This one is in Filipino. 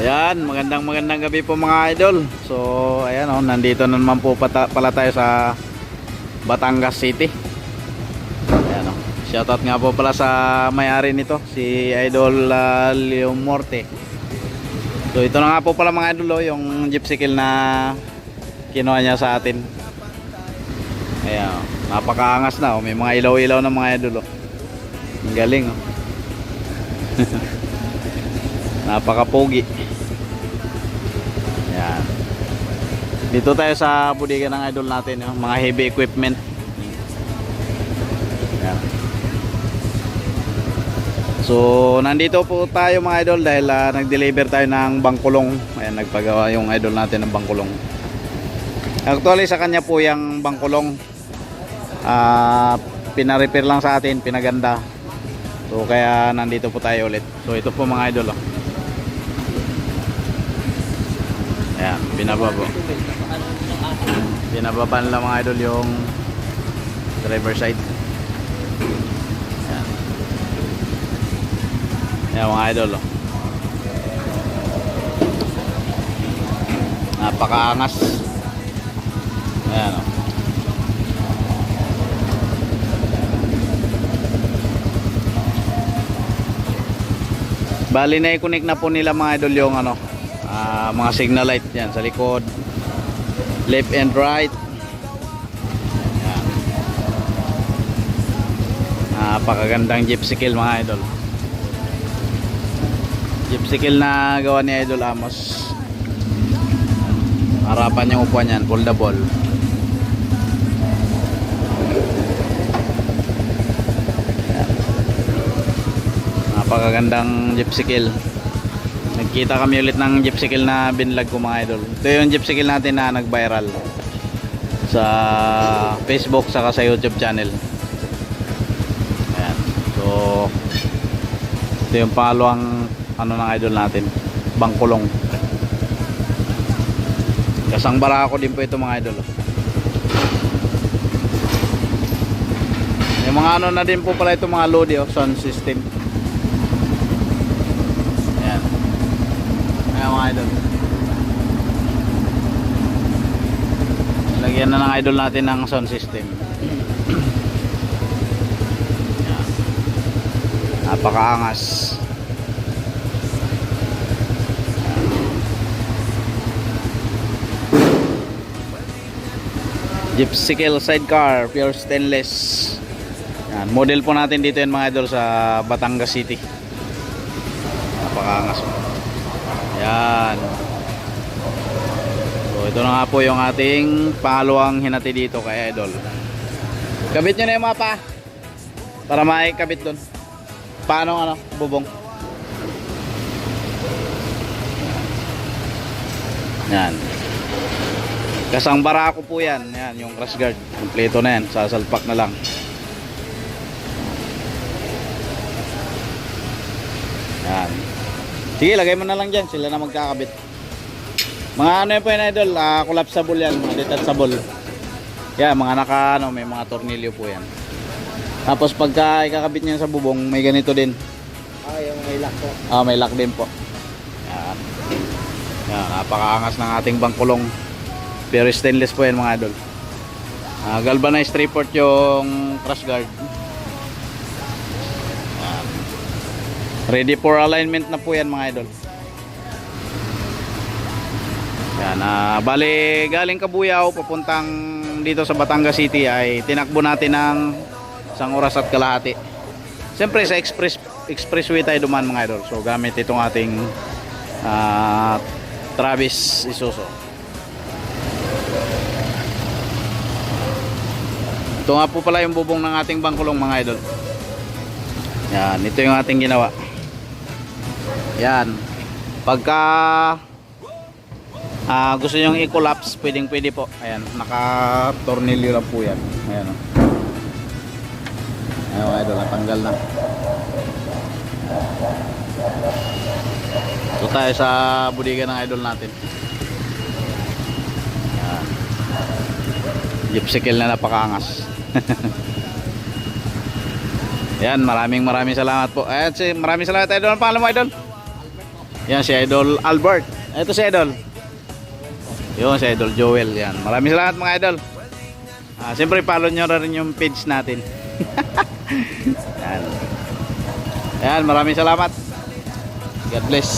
Ayan, magandang gabi po mga idol. So, ayan nandito na naman po pala tayo sa Batangas City. Ayan shoutout nga po pala sa may-ari nito, si Idol Leo Morte. So, ito na nga po pala mga idol yung gypsy kill na kinuha niya sa atin. Ayan, napakaangas na may mga ilaw-ilaw na mga idol Ang galing napakapogi. Yan. Dito tayo sa bodega ng idol natin, mga heavy equipment. Yan. So, nandito po tayo mga idol dahil nag-deliver tayo ng bangkulong. Ayan, nagpagawa yung idol natin ng bangkulong. Actually, sa kanya po yung bangkulong. Pina-repair lang sa atin, pinaganda. So, kaya nandito po tayo ulit. So, ito po mga idol Ayan, binababa. Binababa nila mga idol yung driver side. Ayan. Ayan mga idol napakaangas. Ayan Bali na i-connect na po nila mga idol yung mga signal light yan sa likod, left and right. Yan. Napakagandang gypsy kill mga idol. Gypsy kill na gawa ni Idol Amos. Harapan yung upuan yan, foldable. Yan. Napakagandang gypsy kill. Nagkita kami ulit ng gypsy kill na binlag ko mga idol. Ito yung gypsy kill natin na nag-viral sa Facebook saka sa YouTube channel. Ayan. So ito yung pangalawang ng idol natin, bangkulong. Kasang barako din po ito mga idol. Yung mga na din po pala ito mga Lodi sound system. Mga idol, lagyan na ng idol natin ng sound system. Yan. Napakaangas. Gypsy kill sidecar, pure stainless. Yan. Model po natin dito yan mga idol sa Batangas City. Napakaangas. Yan. So ito na nga po yung ating pangalawang hinati dito kay idol. Kabit nyo na yung mapa para maikabit doon. Paano bubong. Yan. Kasang barako po yan. Yan yung crash guard. Kompleto na yan. Sasalpak na lang. Yan. Sige, lagay mo na lang dyan. Sila na magkakabit. Mga yun po yun idol, collapsible yan, mga detachable. Yan, mga may mga tornilyo po yan. Tapos pagka ikakabit niya sa bubong, may ganito din. Yung may lock po. May lock din po. Yan. Yan, napakaangas ng ating bangkulong. Pero stainless po yan mga idol. Galvanized 3/4 yung crash guard. Ready for alignment na po yan mga idol. Yan, bali galing Kabuyao papuntang dito sa Batangas City ay tinakbo natin ng 1 oras at kalahati. Siyempre sa expressway tayo dumaan mga idol. So gamit itong ating Travis Isuzu. Ito nga po pala yung bubong ng ating bangkulong mga idol. Yan, ito yung ating ginawa. Yan. Pagka gusto nyo i-collapse, pwede po. Ayan, naka-tornilyo lang po yan. Ayan Ayan idol, natanggal na. Ito tayo sa bodega ng idol natin. Ayan. Gypsy kill na napakaangas. Yan, maraming salamat po. Ayan, maraming salamat idol. Ang pangalan mo idol? Yan si Idol Albert. Ito si Idol. Yun si Idol Joel. Yan. Maraming salamat mga idol. Siyempre follow nyo rin yung page natin. Yan. Yan, maraming salamat. God bless.